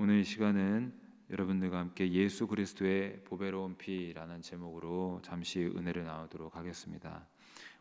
오늘 이 시간은 여러분들과 함께 예수 그리스도의 보배로운 피라는 제목으로 잠시 은혜를 나누도록 하겠습니다.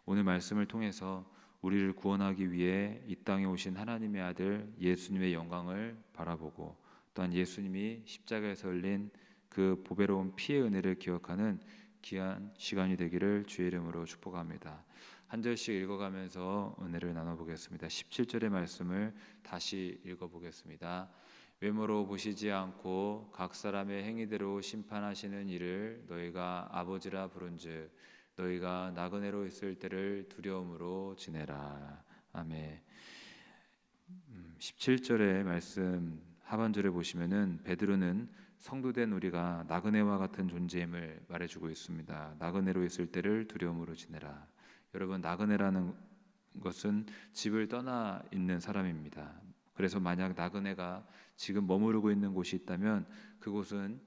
오늘 말씀을 통해서 우리를 구원하기 위해 이 땅에 오신 하나님의 아들 예수님의 영광을 바라보고, 또한 예수님이 십자가에서 흘린 그 보배로운 피의 은혜를 기억하는 귀한 시간이 되기를 주의 이름으로 축복합니다. 한 절씩 읽어가면서 은혜를 나눠보겠습니다. 17절의 말씀을 다시 읽어보겠습니다. 외모로 보시지 않고 각 사람의 행위대로 심판하시는 이를 너희가 아버지라 부른즉 너희가 나그네로 있을 때를 두려움으로 지내라. 아멘. 17절의 말씀 하반절에 보시면은 베드로는 성도된 우리가 나그네와 같은 존재임을 말해주고 있습니다. 나그네로 있을 때를 두려움으로 지내라. 여러분, 나그네라는 것은 집을 떠나 있는 사람입니다. 그래서 만약 나그네가 지금 머무르고 있는 곳이 있다면 그곳은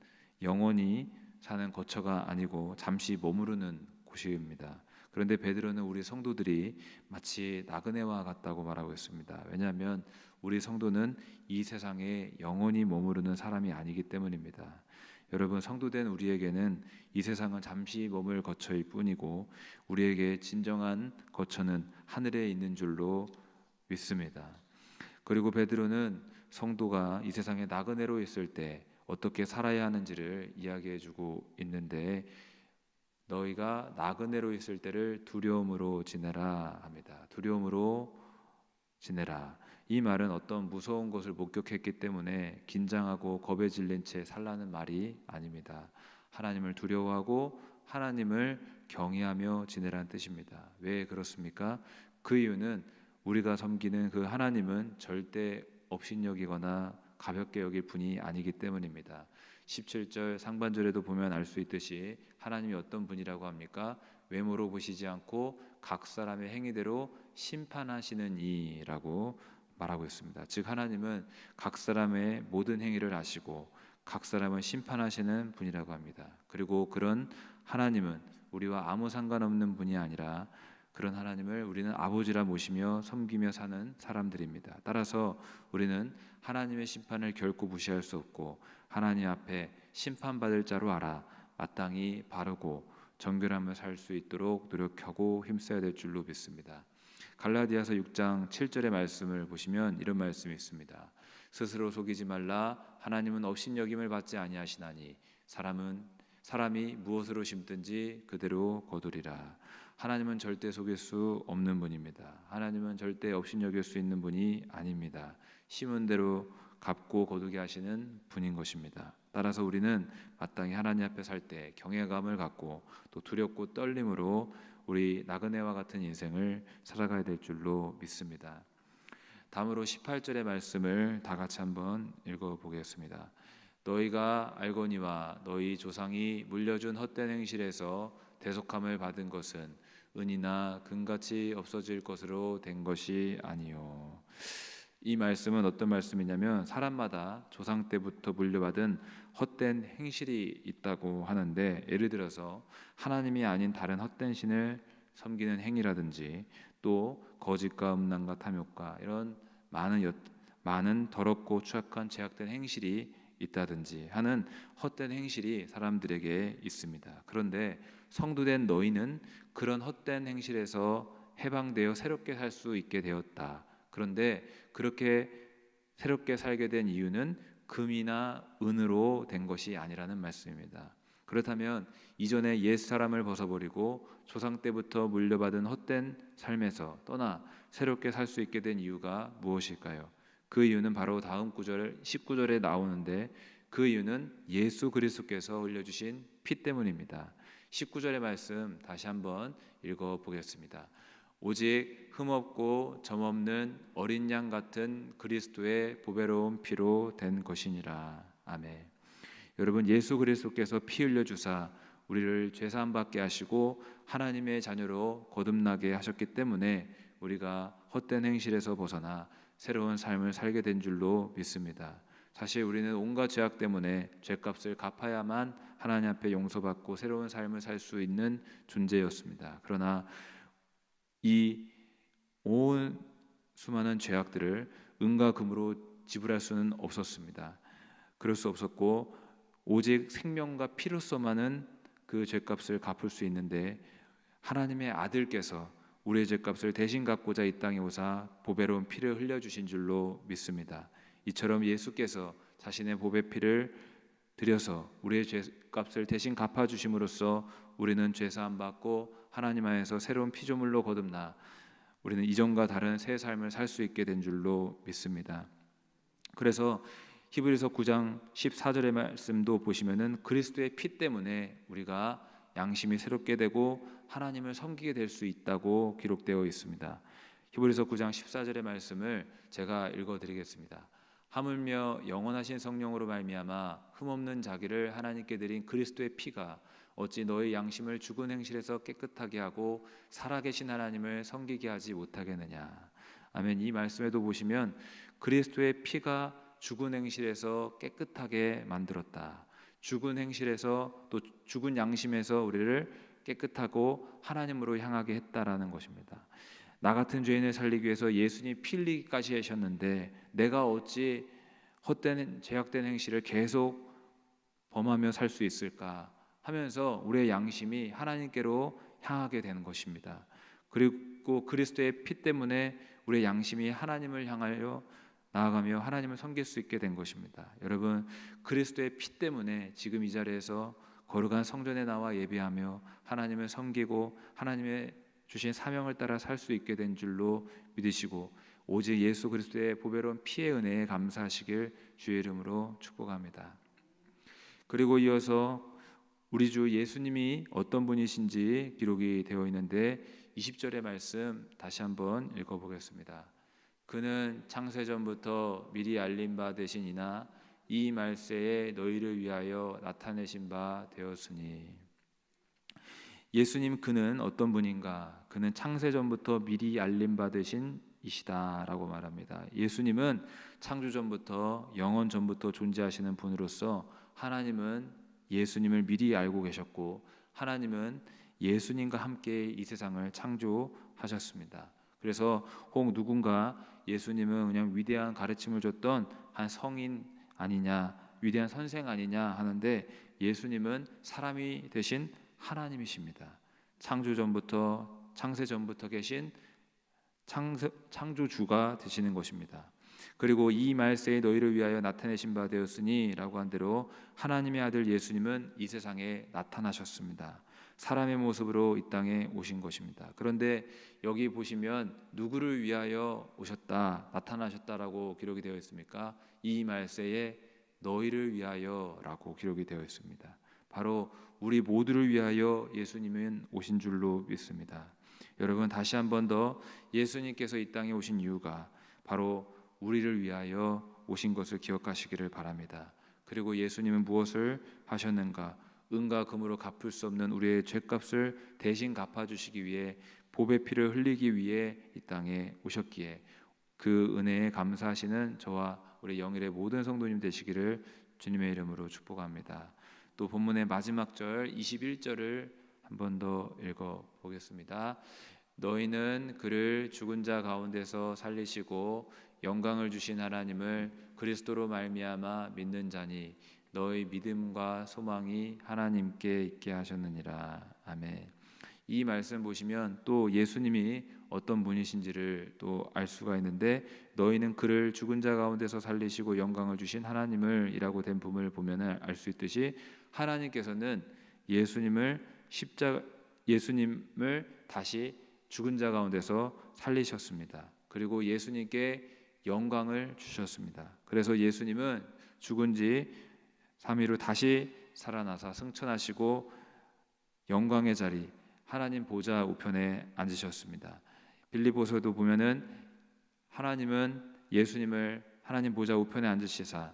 영원히 사는 거처가 아니고 잠시 머무르는 곳입니다. 그런데 베드로는 우리 성도들이 마치 나그네와 같다고 말하고 있습니다. 왜냐하면 우리 성도는 이 세상에 영원히 머무르는 사람이 아니기 때문입니다. 여러분, 성도된 우리에게는 이 세상은 잠시 머물 거처일 뿐이고 우리에게 진정한 거처는 하늘에 있는 줄로 믿습니다. 그리고 베드로는 성도가 이 세상에 나그네로 있을 때 어떻게 살아야 하는지를 이야기해주고 있는데, 너희가 나그네로 있을 때를 두려움으로 지내라 합니다. 두려움으로 지내라. 이 말은 어떤 무서운 것을 목격했기 때문에 긴장하고 겁에 질린 채 살라는 말이 아닙니다. 하나님을 두려워하고 하나님을 경외하며 지내라는 뜻입니다. 왜 그렇습니까? 그 이유는 우리가 섬기는 그 하나님은 절대 업신여기거나 가볍게 여길 분이 아니기 때문입니다. 17절 상반절에도 보면 알 수 있듯이 하나님이 어떤 분이라고 합니까? 외모로 보시지 않고 각 사람의 행위대로 심판하시는 이라고 말하고 있습니다. 즉, 하나님은 각 사람의 모든 행위를 아시고 각 사람을 심판하시는 분이라고 합니다. 그리고 그런 하나님은 우리와 아무 상관없는 분이 아니라 그런 하나님을 우리는 아버지라 모시며 섬기며 사는 사람들입니다. 따라서 우리는 하나님의 심판을 결코 무시할 수 없고 하나님 앞에 심판받을 자로 알아 마땅히 바르고 정결하며 살 수 있도록 노력하고 힘써야 될 줄로 믿습니다. 갈라디아서 6장 7절의 말씀을 보시면 이런 말씀이 있습니다. 스스로 속이지 말라. 하나님은 업신여김을 받지 아니하시나니 사람이 무엇으로 심든지 그대로 거두리라. 하나님은 절대 속일 수 없는 분입니다. 하나님은 절대 업신여길 수 있는 분이 아닙니다. 심은 대로 갚고 거두게 하시는 분인 것입니다. 따라서 우리는 마땅히 하나님 앞에 살 때 경외감을 갖고 또 두렵고 떨림으로 우리 나그네와 같은 인생을 살아가야 될 줄로 믿습니다. 다음으로 18절의 말씀을 다 같이 한번 읽어보겠습니다. 너희가 알거니와 너희 조상이 물려준 헛된 행실에서 대속함을 받은 것은 은이나 금같이 없어질 것으로 된 것이 아니요. 이 말씀은 어떤 말씀이냐면 사람마다 조상 때부터 물려받은 헛된 행실이 있다고 하는데, 예를 들어서 하나님이 아닌 다른 헛된 신을 섬기는 행위라든지 또 거짓과 음란과 탐욕과 이런 많은 더럽고 추악한 죄악된 행실이 있다든지 하는 헛된 행실이 사람들에게 있습니다. 그런데 성도된 너희는 그런 헛된 행실에서 해방되어 새롭게 살 수 있게 되었다. 그런데 그렇게 새롭게 살게 된 이유는 금이나 은으로 된 것이 아니라는 말씀입니다. 그렇다면 이전에 옛 사람을 벗어버리고 조상 때부터 물려받은 헛된 삶에서 떠나 새롭게 살 수 있게 된 이유가 무엇일까요? 그 이유는 바로 다음 구절 19절에 나오는데, 그 이유는 예수 그리스도께서 흘려주신 피 때문입니다. 19절의 말씀 다시 한번 읽어보겠습니다. 오직 흠없고 점없는 어린 양 같은 그리스도의 보배로운 피로 된 것이니라. 아멘. 여러분, 예수 그리스도께서 피 흘려주사 우리를 죄사함 받게 하시고 하나님의 자녀로 거듭나게 하셨기 때문에 우리가 헛된 행실에서 벗어나 새로운 삶을 살게 된 줄로 믿습니다. 사실 우리는 온갖 죄악 때문에 죄값을 갚아야만 하나님 앞에 용서받고 새로운 삶을 살 수 있는 존재였습니다. 그러나 이 온 수많은 죄악들을 은과 금으로 지불할 수는 없었습니다. 그럴 수 없었고 오직 생명과 피로서만은 그 죄값을 갚을 수 있는데 하나님의 아들께서 우리의 죄값을 대신 갚고자 이 땅에 오사 보배로운 피를 흘려주신 줄로 믿습니다. 이처럼 예수께서 자신의 보배 피를 드려서 우리의 죄값을 대신 갚아주심으로써 우리는 죄사함 받고 하나님 안에서 새로운 피조물로 거듭나 우리는 이전과 다른 새 삶을 살 수 있게 된 줄로 믿습니다. 그래서 히브리서 9장 14절의 말씀도 보시면은 그리스도의 피 때문에 우리가 양심이 새롭게 되고 하나님을 섬기게 될 수 있다고 기록되어 있습니다. 히브리서 9장 14절의 말씀을 제가 읽어드리겠습니다. 하물며 영원하신 성령으로 말미암아 흠없는 자기를 하나님께 드린 그리스도의 피가 어찌 너의 양심을 죽은 행실에서 깨끗하게 하고 살아계신 하나님을 섬기게 하지 못하겠느냐. 아멘. 이 말씀에도 보시면 그리스도의 피가 죽은 행실에서 깨끗하게 만들었다. 죽은 행실에서 또 죽은 양심에서 우리를 깨끗하고 하나님으로 향하게 했다라는 것입니다. 나 같은 죄인을 살리기 위해서 예수님 피 흘리기까지 하셨는데 내가 어찌 헛된 죄악된 행실을 계속 범하며 살 수 있을까 하면서 우리의 양심이 하나님께로 향하게 되는 것입니다. 그리고 그리스도의 피 때문에 우리의 양심이 하나님을 향하여 나아가며 하나님을 섬길 수 있게 된 것입니다. 여러분, 그리스도의 피 때문에 지금 이 자리에서 거룩한 성전에 나와 예배하며 하나님을 섬기고 하나님의 주신 사명을 따라 살 수 있게 된 줄로 믿으시고 오직 예수 그리스도의 보배로운 피의 은혜에 감사하시길 주의 이름으로 축복합니다. 그리고 이어서 우리 주 예수님이 어떤 분이신지 기록이 되어 있는데 20절의 말씀 다시 한번 읽어보겠습니다. 그는 창세전부터 미리 알린 바 되시니나 이 말세에 너희를 위하여 나타내신 바 되었으니. 예수님 그는 어떤 분인가? 그는 창세전부터 미리 알림 받으신 이시다라고 말합니다. 예수님은 창조전부터 영원 전부터 존재하시는 분으로서 하나님은 예수님을 미리 알고 계셨고 하나님은 예수님과 함께 이 세상을 창조하셨습니다. 그래서 혹 누군가 예수님은 그냥 위대한 가르침을 줬던 한 성인 아니냐, 위대한 선생 아니냐 하는데 예수님은 사람이 되신 하나님이십니다. 창세 전부터 계신 창조주가 되시는 것입니다. 그리고 이 말세에 너희를 위하여 나타내신 바 되었으니 라고 한 대로 하나님의 아들 예수님은 이 세상에 나타나셨습니다. 사람의 모습으로 이 땅에 오신 것입니다. 그런데 여기 보시면 누구를 위하여 오셨다, 나타나셨다라고 기록이 되어 있습니까? 이 말세에 너희를 위하여라고 기록이 되어 있습니다. 바로 우리 모두를 위하여 예수님은 오신 줄로 믿습니다. 여러분, 다시 한 번 더 예수님께서 이 땅에 오신 이유가 바로 우리를 위하여 오신 것을 기억하시기를 바랍니다. 그리고 예수님은 무엇을 하셨는가? 은과 금으로 갚을 수 없는 우리의 죄값을 대신 갚아주시기 위해 보배 피를 흘리기 위해 이 땅에 오셨기에 그 은혜에 감사하시는 저와 우리 영일의 모든 성도님 되시기를 주님의 이름으로 축복합니다. 또 본문의 마지막 절 21절을 한 번 더 읽어보겠습니다. 너희는 그를 죽은 자 가운데서 살리시고 영광을 주신 하나님을 그리스도로 말미암아 믿는 자니 너희 믿음과 소망이 하나님께 있게 하셨느니라. 아멘. 이 말씀 보시면 또 예수님이 어떤 분이신지를 또 알 수가 있는데 너희는 그를 죽은 자 가운데서 살리시고 영광을 주신 하나님을 이라고 된 부분을 보면 알 수 있듯이 하나님께서는 예수님을 다시 죽은 자 가운데서 살리셨습니다. 그리고 예수님께 영광을 주셨습니다. 그래서 예수님은 죽은 지 3일 후 다시 살아나사 승천하시고 영광의 자리 하나님 보좌 우편에 앉으셨습니다. 빌립보서도 보면은 하나님은 예수님을 하나님 보좌 우편에 앉으시사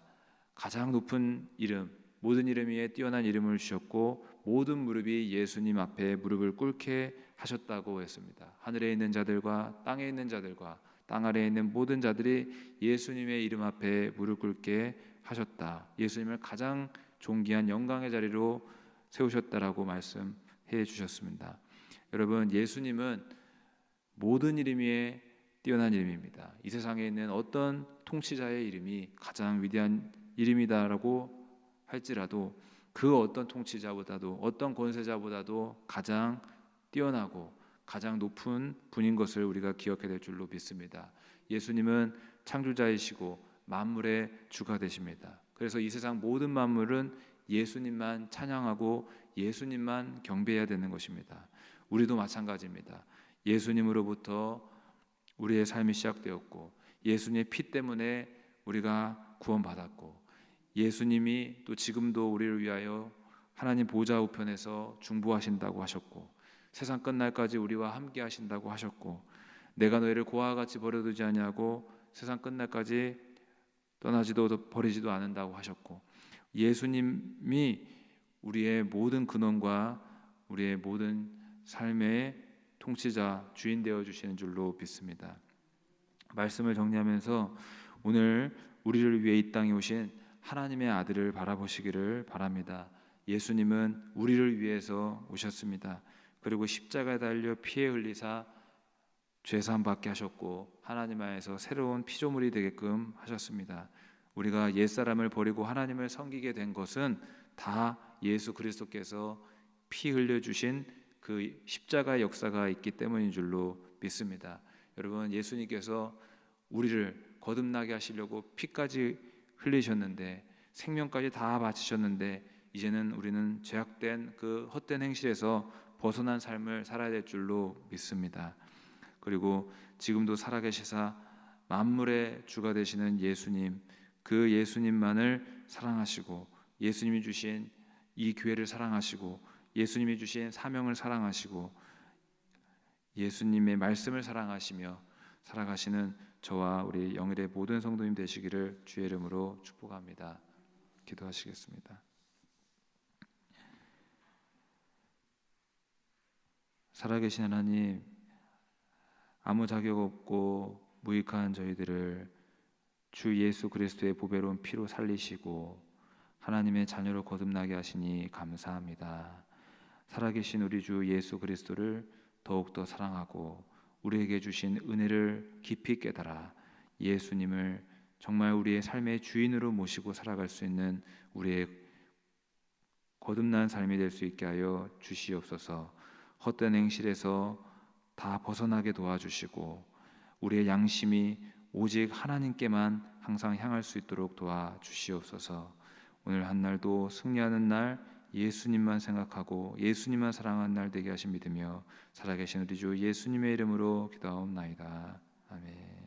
가장 높은 이름, 모든 이름 위에 뛰어난 이름을 주셨고 모든 무릎이 예수님 앞에 무릎을 꿇게 하셨다고 했습니다. 하늘에 있는 자들과 땅에 있는 자들과 땅 아래에 있는 모든 자들이 예수님의 이름 앞에 무릎 꿇게 하셨다. 예수님을 가장 존귀한 영광의 자리로 세우셨다라고 말씀해 주셨습니다. 여러분, 예수님은 모든 이름 위에 뛰어난 이름입니다. 이 세상에 있는 어떤 통치자의 이름이 가장 위대한 이름이다라고 할지라도 그 어떤 통치자보다도 어떤 권세자보다도 가장 뛰어나고 가장 높은 분인 것을 우리가 기억해야 될 줄로 믿습니다. 예수님은 창조자이시고 만물의 주가 되십니다. 그래서 이 세상 모든 만물은 예수님만 찬양하고 예수님만 경배해야 되는 것입니다. 우리도 마찬가지입니다. 예수님으로부터 우리의 삶이 시작되었고 예수님의 피 때문에 우리가 구원받았고 예수님이 또 지금도 우리를 위하여 하나님 보좌 우편에서 중보하신다고 하셨고 세상 끝날까지 우리와 함께 하신다고 하셨고 내가 너희를 고아와 같이 버려두지 아니하고 세상 끝날까지 떠나지도 버리지도 않는다고 하셨고 예수님이 우리의 모든 근원과 우리의 모든 삶의 통치자 주인 되어 주시는 줄로 믿습니다. 말씀을 정리하면서 오늘 우리를 위해 이 땅에 오신 하나님의 아들을 바라보시기를 바랍니다. 예수님은 우리를 위해서 오셨습니다. 그리고 십자가에 달려 피에 흘리사 죄사함 받게 하셨고 하나님 안에서 새로운 피조물이 되게끔 하셨습니다. 우리가 옛사람을 버리고 하나님을 섬기게 된 것은 다 예수 그리스도께서 피 흘려주신 그 십자가의 역사가 있기 때문인 줄로 믿습니다. 여러분 예수님께서 우리를 거듭나게 하시려고 피까지 흘리셨는데 생명까지 다 바치셨는데 이제는 우리는 죄악된 그 헛된 행실에서 벗어난 삶을 살아야 될 줄로 믿습니다. 그리고 지금도 살아계시사 만물의 주가 되시는 예수님, 그 예수님만을 사랑하시고 예수님이 주신 이 교회를 사랑하시고 예수님이 주신 사명을 사랑하시고 예수님의 말씀을 사랑하시며 살아가시는 저와 우리 영일의 모든 성도님 되시기를 주의 이름으로 축복합니다. 기도하시겠습니다. 살아계신 하나님, 아무 자격 없고 무익한 저희들을 주 예수 그리스도의 보배로운 피로 살리시고 하나님의 자녀로 거듭나게 하시니 감사합니다. 살아계신 우리 주 예수 그리스도를 더욱더 사랑하고 우리에게 주신 은혜를 깊이 깨달아 예수님을 정말 우리의 삶의 주인으로 모시고 살아갈 수 있는 우리의 거듭난 삶이 될 수 있게 하여 주시옵소서. 헛된 행실에서 다 벗어나게 도와주시고 우리의 양심이 오직 하나님께만 항상 향할 수 있도록 도와주시옵소서. 오늘 한 날도 승리하는 날 예수님만 생각하고 예수님만 사랑하는 날 되게 하신 믿으며 살아계신 우리 주 예수님의 이름으로 기도하옵나이다. 아멘.